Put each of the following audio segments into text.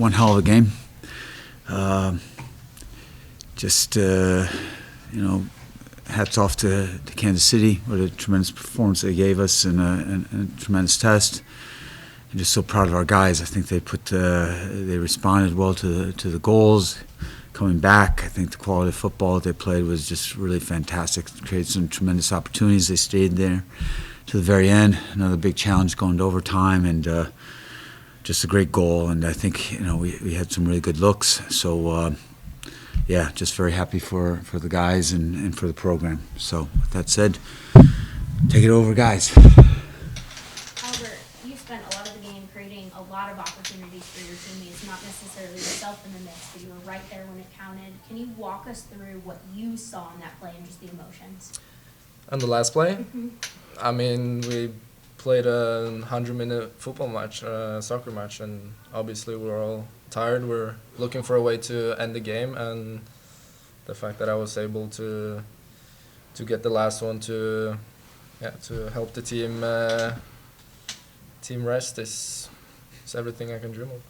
one hell of a game. Hats off to Kansas City. What a tremendous performance they gave us, and a tremendous test. I'm just so proud of our guys. I think they responded well to the goals. Coming back, I think the quality of football that they played was just really fantastic. Created some tremendous opportunities. They stayed there to the very end. Another big challenge going to overtime, and just a great goal. And I think we had some really good looks. So just very happy for the guys and for the program. So with that said, take it over, guys. Albert, you spent a lot of the game creating a lot of opportunities for your teammates, not necessarily yourself in the mix, but you were right there when it counted. Can you walk us through what you saw in that play and just the emotions? On the last play? Mm-hmm. I mean, we played a 100-minute football match, soccer match, and obviously we're all tired. We're looking for a way to end the game, and the fact that I was able to get the last one to help the team rest is everything I can dream of.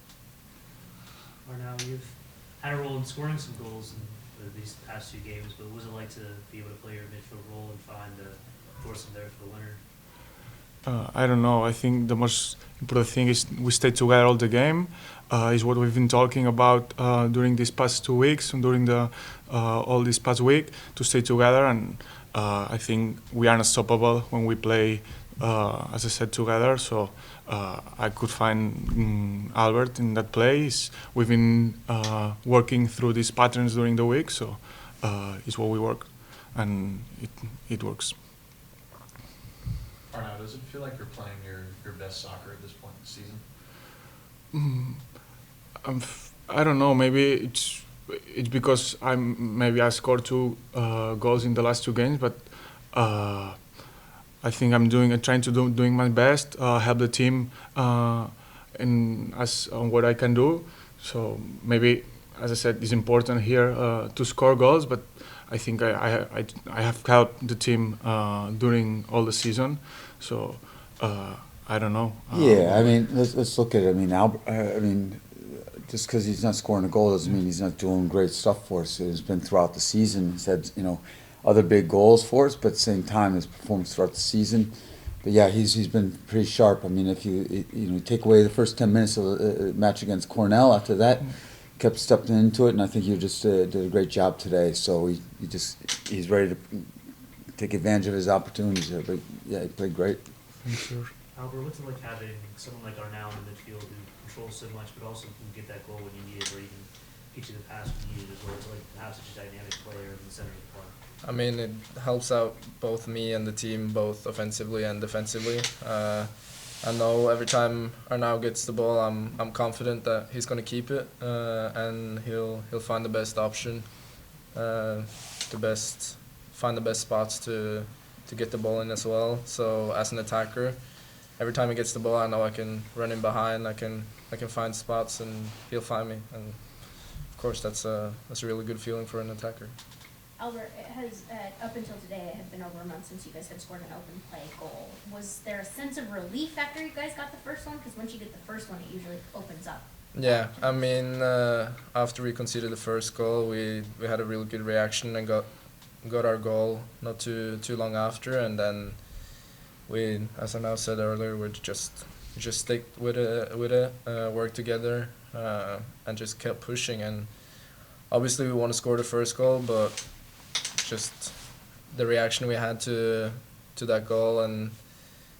Arnau, you've had a role in scoring some goals in these past 2 games, but what was it like to be able to play your midfield role and find Thorsen there for the winner? I don't know. I think the most important thing is we stay together all the game. Is what we've been talking about during these past 2 weeks and during all this past week, to stay together. And I think we are unstoppable when we play, as I said, together. So I could find Albert in that place. We've been working through these patterns during the week, so it's what we work, and it works. Arnau, does it feel like you're playing your best soccer at this point in the season? I don't know. Maybe it's because I scored 2 goals in the last 2 games, but I think I'm trying to doing my best, help the team, and on what I can do. So maybe, as I said, it's important here to score goals, but I think I have helped the team during all the season, so I don't know. I mean, let's look at it. I mean, Albert. Just because he's not scoring a goal doesn't mean he's not doing great stuff for us. It's been throughout the season. He's had other big goals for us, but at the same time, his performance throughout the season. But yeah, he's been pretty sharp. I mean, if you take away the first 10 minutes of the match against Cornell, after that, kept stepping into it, and I think you just did a great job today. So he's ready to take advantage of his opportunities there. But yeah, he played great. Sure. Albert, what's it like having someone like Arnau in the midfield who controls so much, but also can get that goal when you need it, or even get you the pass when you need it as well? It's like to have such a dynamic player in the center of the park. I mean, it helps out both me and the team, both offensively and defensively. I know every time Arnau gets the ball, I'm confident that he's going to keep it, and he'll find the best option, find the best spots to get the ball in as well. So as an attacker, every time he gets the ball, I know I can run in behind. I can find spots, and he'll find me. And of course, that's a really good feeling for an attacker. Albert, it has, up until today, it had been over a month since you guys had scored an open play goal. Was there a sense of relief after you guys got the first one? Because once you get the first one, it usually opens up. Yeah, I mean, after we conceded the first goal, we had a really good reaction and got our goal not too long after, and then we, as I now said earlier, we just stick with it, work together, and just kept pushing. And obviously, we want to score the first goal, but just the reaction we had to that goal and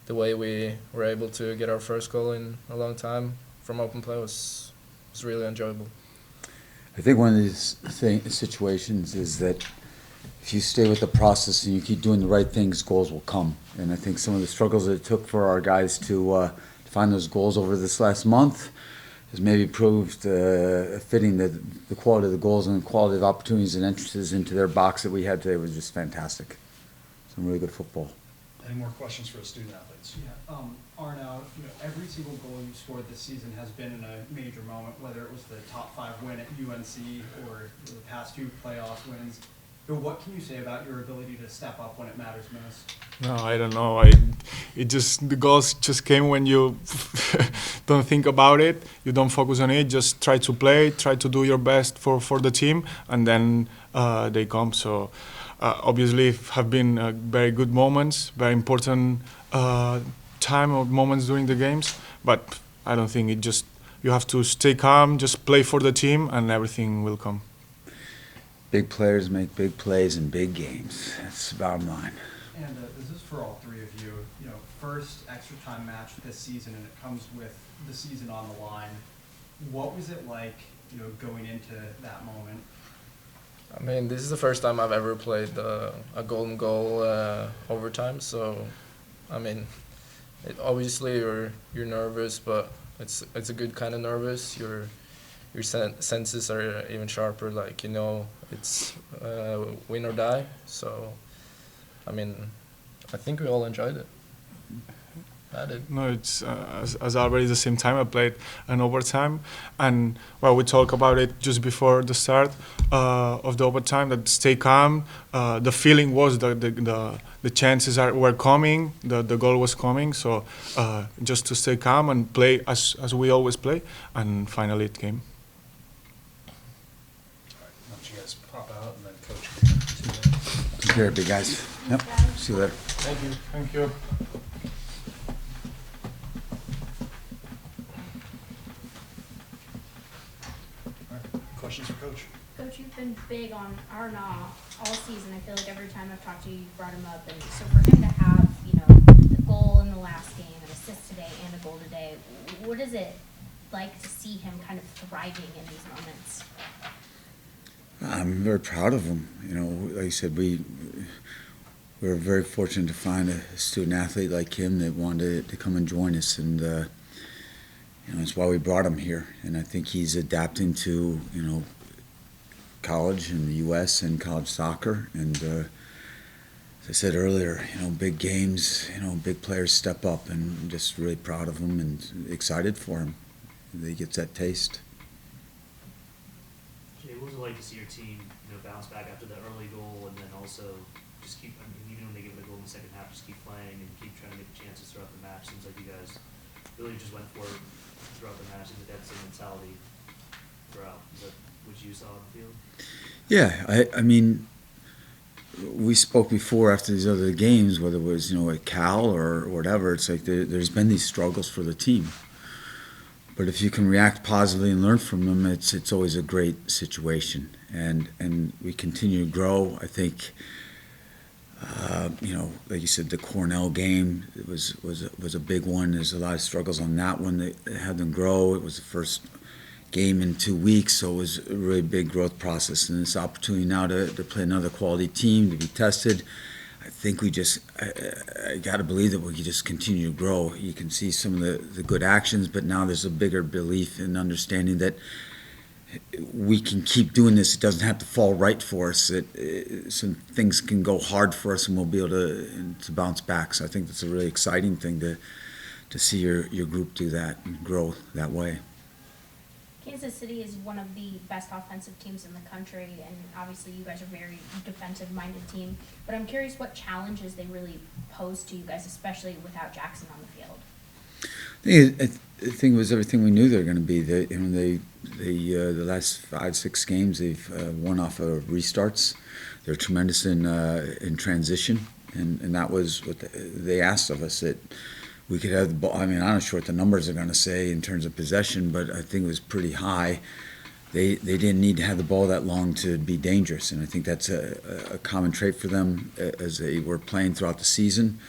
the way we were able to get our first goal in a long time from open play was really enjoyable. I think one of these situations is that if you stay with the process and you keep doing the right things, goals will come. And I think some of the struggles that it took for our guys to find those goals over this last month has maybe proved fitting that the quality of the goals and the quality of opportunities and entrances into their box that we had today was just fantastic. Some really good football. Any more questions for the student athletes? Yeah, Arnau, every single goal you scored this season has been in a major moment, whether it was the top 5 win at UNC or the past 2 playoff wins. What can you say about your ability to step up when it matters most? No, I don't know. The goals just came when you don't think about it. You don't focus on it. Just try to play, try to do your best for the team, and then they come. So obviously, have been very good moments, very important time or moments during the games. But I don't think it just. You have to stay calm, just play for the team, and everything will come. Big players make big plays in big games. That's the bottom line. And this is for all three of you. You know, first extra time match this season, and it comes with the season on the line. What was it like, you know, going into that moment? I mean, this is the first time I've ever played a golden goal overtime. So, I mean, obviously you're nervous, but it's a good kind of nervous. Your senses are even sharper. Like, you know, it's win or die. So, I mean, I think we all enjoyed it. I did. No, it's as already the same time I played an overtime, and well, we talked about it just before the start of the overtime. That stay calm. The feeling was that the chances were coming. The goal was coming. So just to stay calm and play as we always play, and finally it came. Why don't you guys pop out and then coach? Take care, big guys. Yep. See you later. Thank you. Thank you. Questions for Coach? Coach, you've been big on Arnau all season. I feel like every time I've talked to you, you've brought him up. And so for him to have, you know, the goal in the last game, an assist today, and a goal today, what is it like to see him kind of thriving in these moments? I'm very proud of him. You know, like I said, we were very fortunate to find a student athlete like him that wanted to come and join us, and you know, that's why we brought him here. And I think he's adapting to, you know, college in the U.S. and college soccer. And as I said earlier, you know, big games, you know, big players step up, and I'm just really proud of him and excited for him that he gets that taste. Jay, what was it like to see your team, you know, bounce back after the early goal, and then also just keep, I mean, even when they give it a goal in the second half, just keep playing and keep trying to make chances throughout the match? Seems like you guys really just went for it throughout the match, and the dead set mentality throughout. Is that what you saw on the field? Yeah, I mean, we spoke before after these other games, whether it was, you know, at Cal or whatever, it's like there's been these struggles for the team. But if you can react positively and learn from them, it's always a great situation. And we continue to grow. I think, you know, like you said, the Cornell game was a big one. There's a lot of struggles on that one that had them grow. It was the first game in 2 weeks, so it was a really big growth process. And this opportunity now to play another quality team, to be tested. I think we just, I got to believe that we can just continue to grow. You can see some of the good actions, but now there's a bigger belief and understanding that we can keep doing this. It doesn't have to fall right for us. Some things can go hard for us, and we'll be able to bounce back. So I think that's a really exciting thing to see your group do that and grow that way. Kansas City is one of the best offensive teams in the country, and obviously you guys are a very defensive-minded team. But I'm curious what challenges they really pose to you guys, especially without Jackson on the field. The thing was everything we knew they were going to be. The last 5-6 games they've won off of restarts. They're tremendous in transition, and that was what they asked of us. That we could have the ball. I mean, I'm not sure what the numbers are going to say in terms of possession, but I think it was pretty high. They didn't need to have the ball that long to be dangerous, and I think that's a common trait for them as they were playing throughout the season.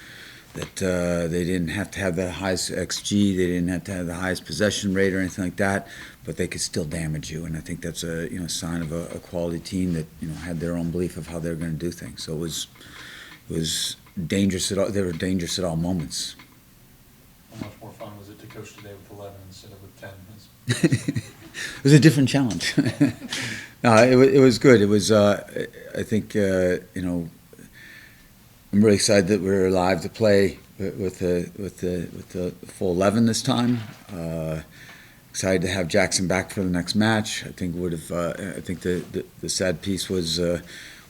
That they didn't have to have the highest XG, they didn't have to have the highest possession rate or anything like that, but they could still damage you. And I think that's a sign of a quality team that had their own belief of how they were going to do things. So it was dangerous at all. They were dangerous at all moments. How much more fun was it to coach today with 11 instead of with 10? It was a different challenge. No, it was good. It was I think I'm really excited that we're alive to play with the full 11 this time. Excited to have Jackson back for the next match. I think I think the sad piece was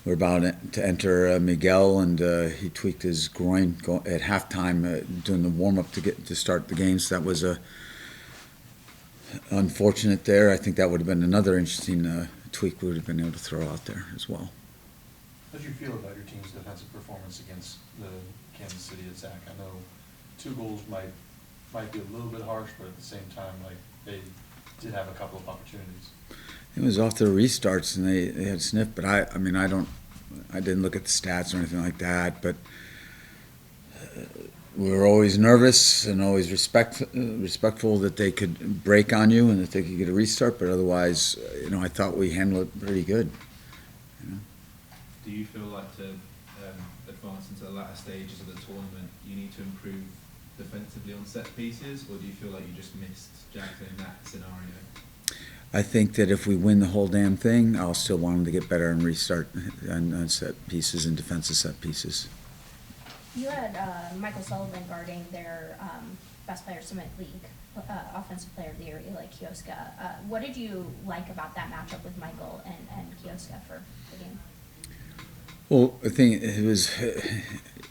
we're about to enter Miguel, and he tweaked his groin at halftime doing the warm-up to start the game. So that was unfortunate there. I think that would have been another interesting tweak we would have been able to throw out there as well. How did you feel about your team's defensive performance against the Kansas City attack? I know 2 goals might be a little bit harsh, but at the same time, like, they did have a couple of opportunities. It was off the restarts, and they had sniffed. But I didn't look at the stats or anything like that. But we were always nervous and always respectful that they could break on you and that they could get a restart. But otherwise, I thought we handled it pretty good. Do you feel like to advance into the latter stages of the tournament, you need to improve defensively on set pieces, or do you feel like you just missed Jackson in that scenario? I think that if we win the whole damn thing, I'll still want them to get better and restart on set pieces and defensive set pieces. You had Michael Sullivan guarding their Best Player Summit League Offensive Player of the Year, like Kioska. What did you like about that matchup with Michael and Kioska for the game? Well, I think it was.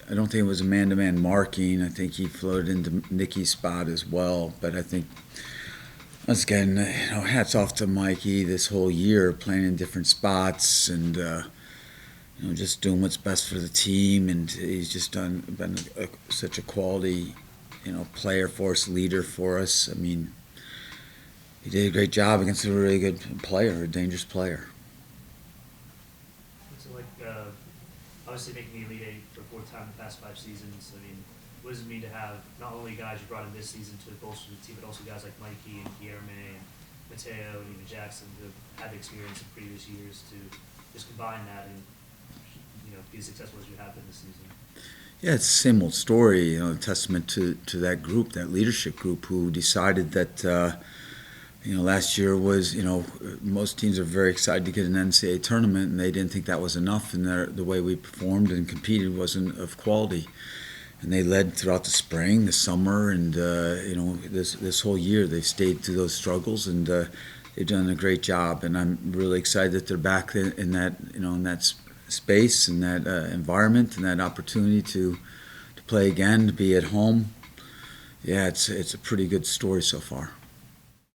I don't think it was a man-to-man marking. I think he floated into Nicky's spot as well. But I think, once again, hats off to Mikey this whole year, playing in different spots and just doing what's best for the team. And he's just been such a quality, player for us, leader for us. I mean, he did a great job against a really good player, a dangerous player. Obviously making the Elite Eight for 4th time in the past 5 seasons. I mean, what does it mean to have not only guys you brought in this season to bolster the team, but also guys like Mikey and Guillerme and Mateo and even Jackson who have had the experience in previous years to just combine that and be as successful as you have been this season? Yeah, it's the same old story. A testament to that group, that leadership group, who decided that. Last year was, most teams are very excited to get an NCAA tournament, and they didn't think that was enough, and the way we performed and competed wasn't of quality. And they led throughout the spring, the summer, and, this whole year. They've stayed through those struggles, and they've done a great job. And I'm really excited that they're back in that, in that space, and that environment, and that opportunity to play again, to be at home. Yeah, it's a pretty good story so far.